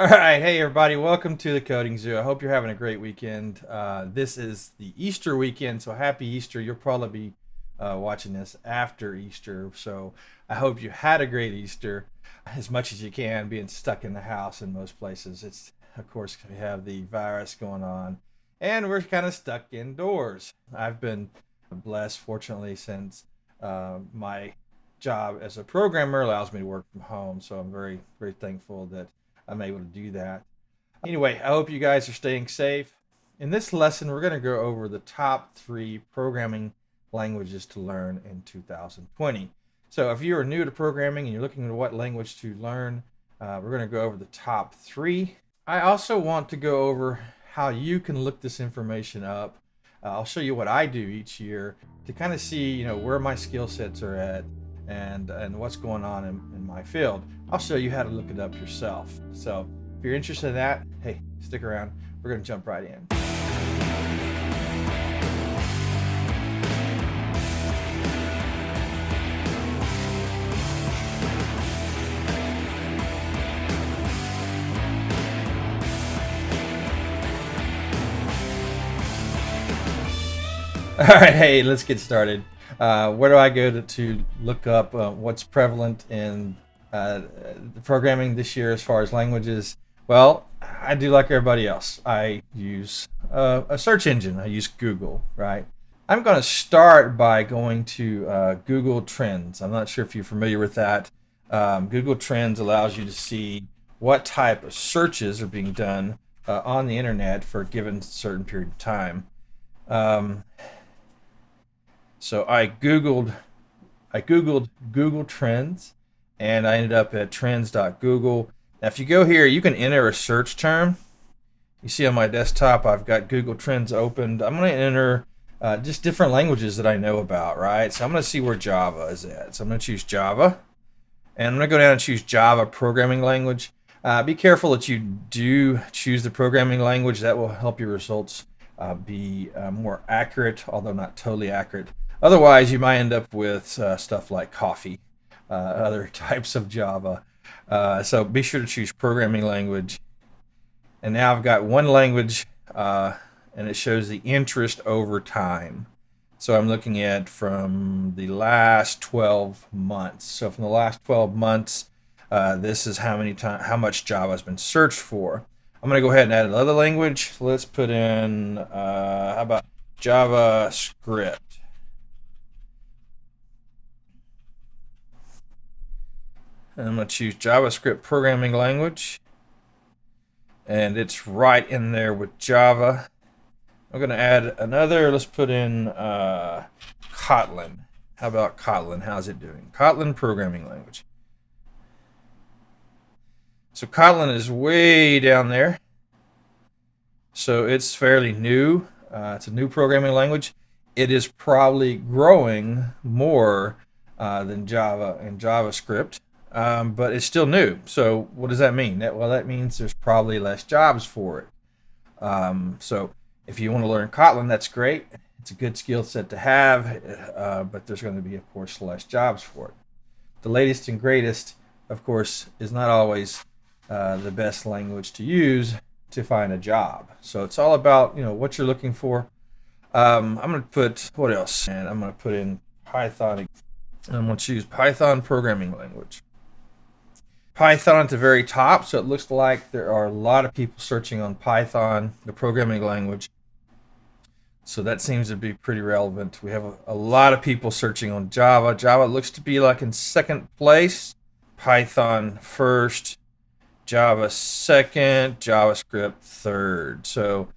All right, hey everybody, welcome to the Coding Zoo. I hope you're having a great weekend. This is the Easter weekend, so happy Easter. You'll probably be watching this after Easter, so I hope you had a great Easter as much as you can, being stuck in the house in most places. It's, of course, we have the virus going on, and we're kind of stuck indoors. I've been blessed, fortunately, since my job as a programmer allows me to work from home, so I'm very, very thankful that I'm able to do that. Anyway, I hope you guys are staying safe. In this lesson, we're going to go over the top 3 programming languages to learn in 2020. So if you are new to programming and you're looking at what language to learn, we're going to go over the top 3. I also want to go over how you can look this information up. I'll show you what I do each year to kind of see, where my skill sets are at and what's going on in my field. I'll show you how to look it up yourself. So if you're interested in that, hey, stick around. We're going to jump right in. All right, hey, let's get started. Where do I go to look up what's prevalent in the programming this year as far as languages? Well, I do like everybody else. I use a search engine. I use Google, right? I'm going to start by going to Google Trends. I'm not sure if you're familiar with that. Google Trends allows you to see what type of searches are being done on the internet for a given certain period of time. So I googled Google Trends, and I ended up at trends.google. Now, if you go here, you can enter a search term. You see on my desktop, I've got Google Trends opened. I'm going to enter just different languages that I know about, right? So I'm going to see where Java is at. So I'm going to choose Java, and I'm going to go down and choose Java programming language. Be careful that you do choose the programming language. That will help your results be more accurate, although not totally accurate. Otherwise, you might end up with stuff like coffee, other types of Java. So be sure to choose programming language. And now I've got one language, and it shows the interest over time. So I'm looking at from the last 12 months. So from the last 12 months, this is how much Java has been searched for. I'm going to go ahead and add another language. Let's put in, how about JavaScript? And I'm going to choose JavaScript programming language. And it's right in there with Java. I'm going to add another. Let's put in Kotlin. How about Kotlin? How's it doing? Kotlin programming language. So Kotlin is way down there. So it's fairly new. It's a new programming language. It is probably growing more than Java and JavaScript, but it's still new. So what does that mean? That means there's probably less jobs for it. So if you want to learn Kotlin, that's great. It's a good skill set to have, but there's going to be, of course, less jobs for it. The latest and greatest, of course, is not always the best language to use to find a job. So it's all about what you're looking for. I'm going to put what else? And I'm going to put in Python. I'm going to choose Python programming language. Python at the very top, so it looks like there are a lot of people searching on Python, the programming language. So that seems to be pretty relevant. We have a lot of people searching on Java. Java looks to be like in second place. Python first, Java second, JavaScript third. So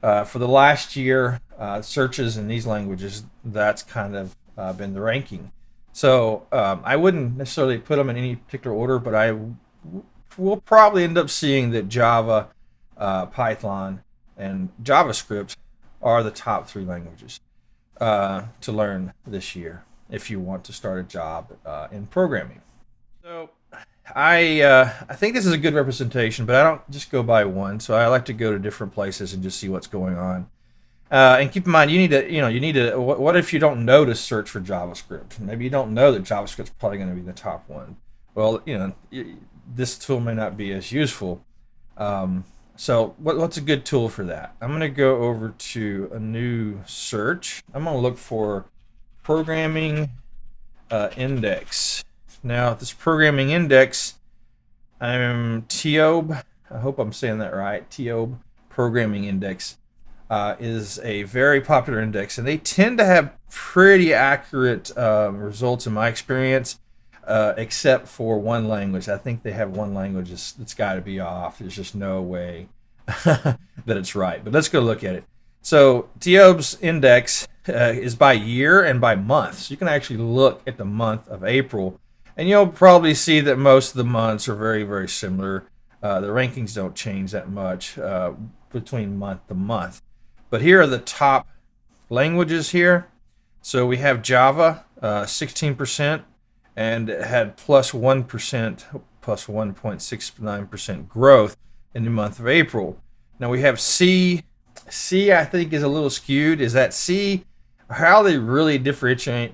for the last year, searches in these languages, that's kind of been the ranking. So I wouldn't necessarily put them in any particular order, but I will probably end up seeing that Java, Python, and JavaScript are the top 3 languages to learn this year if you want to start a job in programming. So I think this is a good representation, but I don't just go by one. So I like to go to different places and just see what's going on. And keep in mind, you need to. What if you don't know to search for JavaScript? Maybe you don't know that JavaScript's probably going to be the top one. Well, this tool may not be as useful. So what's a good tool for that? I'm going to go over to a new search. I'm going to look for programming index. Now, this programming index, I'm TIOB. I hope I'm saying that right. TIOB programming index is a very popular index, and they tend to have pretty accurate results in my experience, except for one language. I think they have one language that's got to be off. There's just no way that it's right. But let's go look at it. So TIOB's index is by year and by month. So you can actually look at the month of April, and you'll probably see that most of the months are very, very similar. The rankings don't change that much between month to month. But here are the top languages here. So we have Java, 16%, and it had plus 1%, plus 1.69% growth in the month of April. Now we have C. C, I think, is a little skewed. Is that C? How they really differentiate?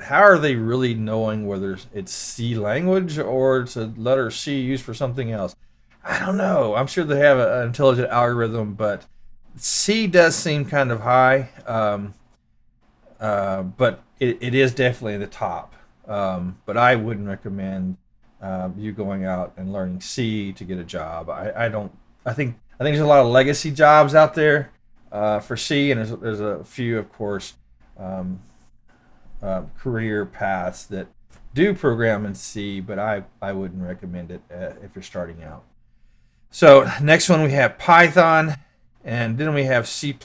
How are they really knowing whether it's C language or it's a letter C used for something else? I don't know. I'm sure they have an intelligent algorithm, but C does seem kind of high. But it is definitely the top. But I wouldn't recommend you going out and learning C to get a job. I don't. I think there's a lot of legacy jobs out there for C, and there's a few, of course, um, career paths that do program in C, but I wouldn't recommend it if you're starting out. So next one we have Python, and then we have C++.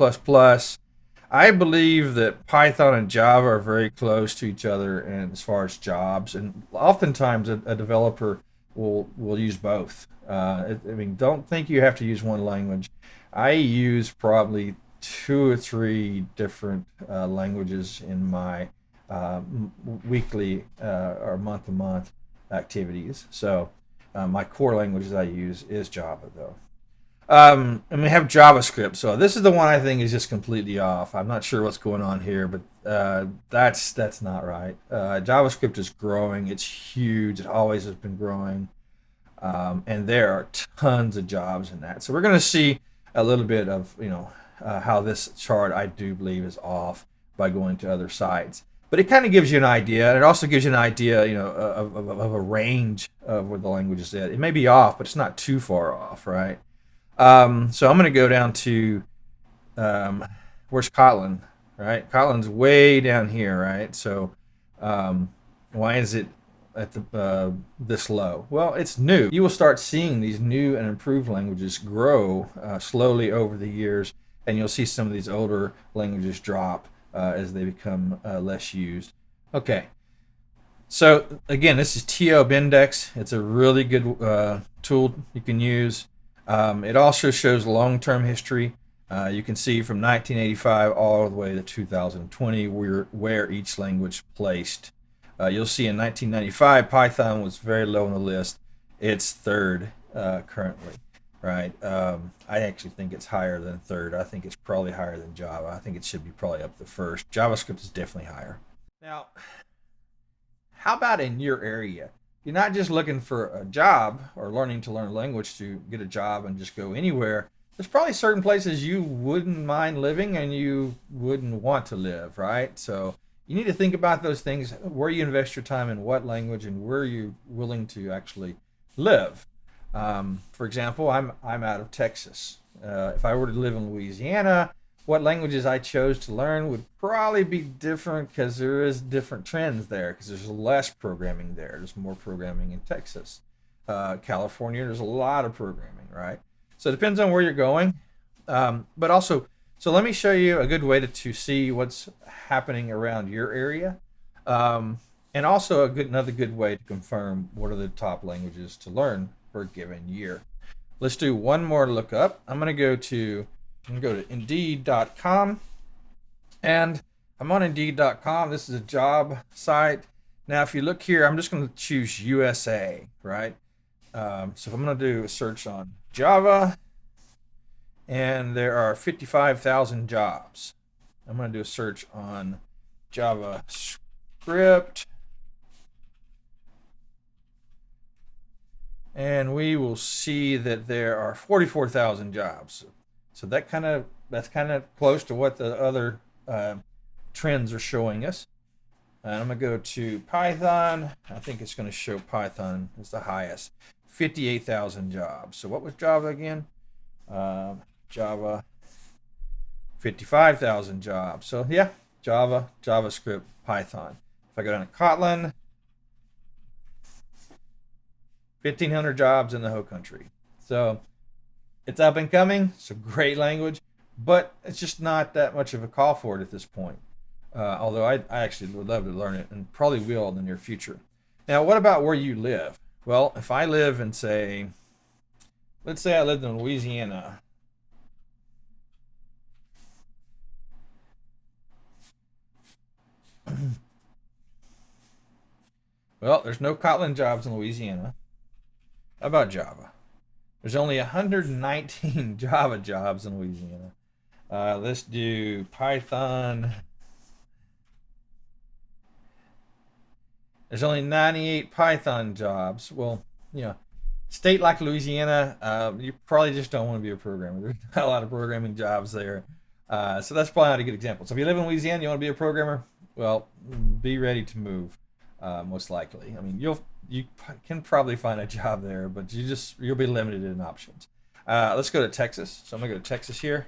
I believe that Python and Java are very close to each other, and as far as jobs, and oftentimes a developer will use both. I mean, don't think you have to use one language. I use probably two or three different languages in my weekly or month-to-month activities. So my core languages I use is Java, though. And we have JavaScript. So this is the one I think is just completely off. I'm not sure what's going on here, but that's not right. JavaScript is growing. It's huge. It always has been growing, and there are tons of jobs in that. So we're going to see a little bit of how this chart I do believe is off by going to other sites. But it kind of gives you an idea, and it also gives you an idea, of a range of where the language is at. It may be off, but it's not too far off, right? So I'm going to go down to where's Kotlin, right? Kotlin's way down here, right? So why is it at this low? Well, it's new. You will start seeing these new and improved languages grow slowly over the years, and you'll see some of these older languages drop as they become less used. Okay. So again, this is TIOB Index. It's a really good tool you can use. It also shows long-term history. You can see from 1985 all the way to 2020 where each language placed. You'll see in 1995 Python was very low on the list. It's third currently, right? I actually think it's higher than third. I think it's probably higher than Java. I think it should be probably up to first. JavaScript is definitely higher. Now, how about in your area? You're not just looking for a job or learning to learn a language to get a job and just go anywhere. There's probably certain places you wouldn't mind living and you wouldn't want to live, right? So you need to think about those things, where you invest your time in what language and where you're willing to actually live. For example, I'm out of Texas. If I were to live in Louisiana, what languages I chose to learn would probably be different because there is different trends there, because there's less programming there. There's more programming in Texas. California, there's a lot of programming, right? So it depends on where you're going. But also, so let me show you a good way to see what's happening around your area. And also another good way to confirm what are the top languages to learn for a given year. Let's do one more lookup. I'm going to go to Indeed.com, and I'm on Indeed.com. This is a job site. Now, if you look here, I'm just going to choose USA, right? So if I'm going to do a search on Java, and there are 55,000 jobs. I'm going to do a search on JavaScript, and we will see that there are 44,000 jobs. So that's kind of close to what the other trends are showing us. And I'm going to go to Python. I think it's going to show Python as the highest. 58,000 jobs. So what was Java again? Java, 55,000 jobs. So yeah, Java, JavaScript, Python. If I go down to Kotlin, 1,500 jobs in the whole country. So it's up and coming. It's a great language, but it's just not that much of a call for it at this point. Although I actually would love to learn it and probably will in the near future. Now, what about where you live? Well, if I live in, say, let's say I lived in Louisiana. Well, there's no Kotlin jobs in Louisiana. How about Java? There's only 119 Java jobs in Louisiana. Let's do Python. There's only 98 Python jobs. Well, state like Louisiana, you probably just don't want to be a programmer. There's not a lot of programming jobs there. So that's probably not a good example. So if you live in Louisiana, you want to be a programmer, well, be ready to move, most likely. I mean, you can probably find a job there, but you'll be limited in options. Let's go to Texas. So I'm gonna go to Texas here.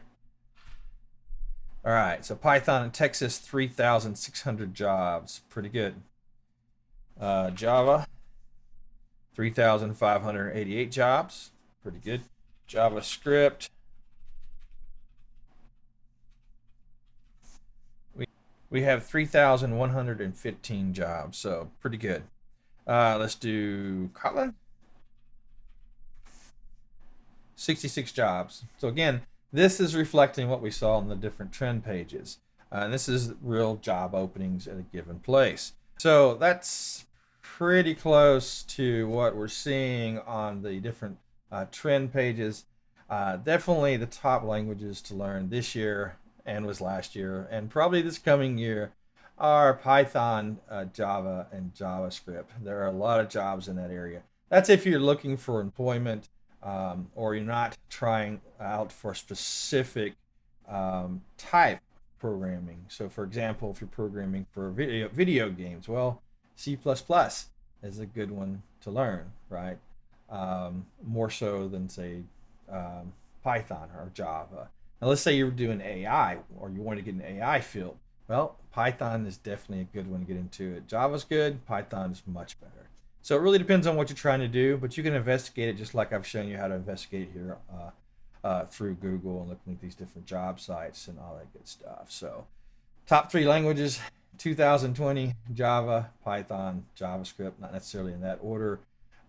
All right, so Python in Texas, 3,600 jobs. Pretty good. Java, 3,588 jobs. Pretty good. JavaScript, we have 3,115 jobs, so pretty good. Let's do Kotlin. 66 jobs. So again, this is reflecting what we saw on the different trend pages. And this is real job openings at a given place. So that's pretty close to what we're seeing on the different trend pages. Definitely the top languages to learn this year and was last year and probably this coming year are Python, Java, and JavaScript. There are a lot of jobs in that area. That's if you're looking for employment or you're not trying out for specific type programming. So for example, if you're programming for video games, well, C++ is a good one to learn, right? More so than say Python or Java. Now let's say you're doing AI or you want to get an AI field. Well, Python is definitely a good one to get into it. Java's good, Python is much better. So it really depends on what you're trying to do, but you can investigate it just like I've shown you how to investigate here through Google and looking at these different job sites and all that good stuff. So top 3 languages, 2020, Java, Python, JavaScript, not necessarily in that order,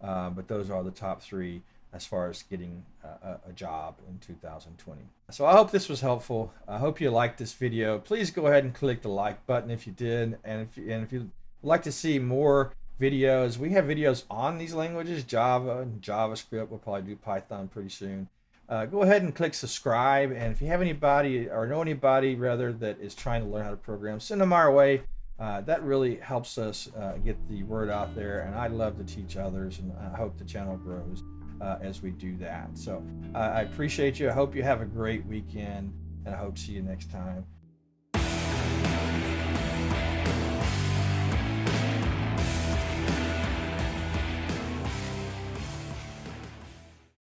but those are the top 3 as far as getting a job in 2020. So I hope this was helpful. I hope you liked this video. Please go ahead and click the like button if you did. And if you'd like to see more videos, we have videos on these languages, Java and JavaScript. We'll probably do Python pretty soon. Go ahead and click subscribe. And if you have anybody or know anybody rather that is trying to learn how to program, send them our way. That really helps us get the word out there. And I love to teach others, and I hope the channel grows as we do that. So I appreciate you. I hope you have a great weekend, and I hope to see you next time.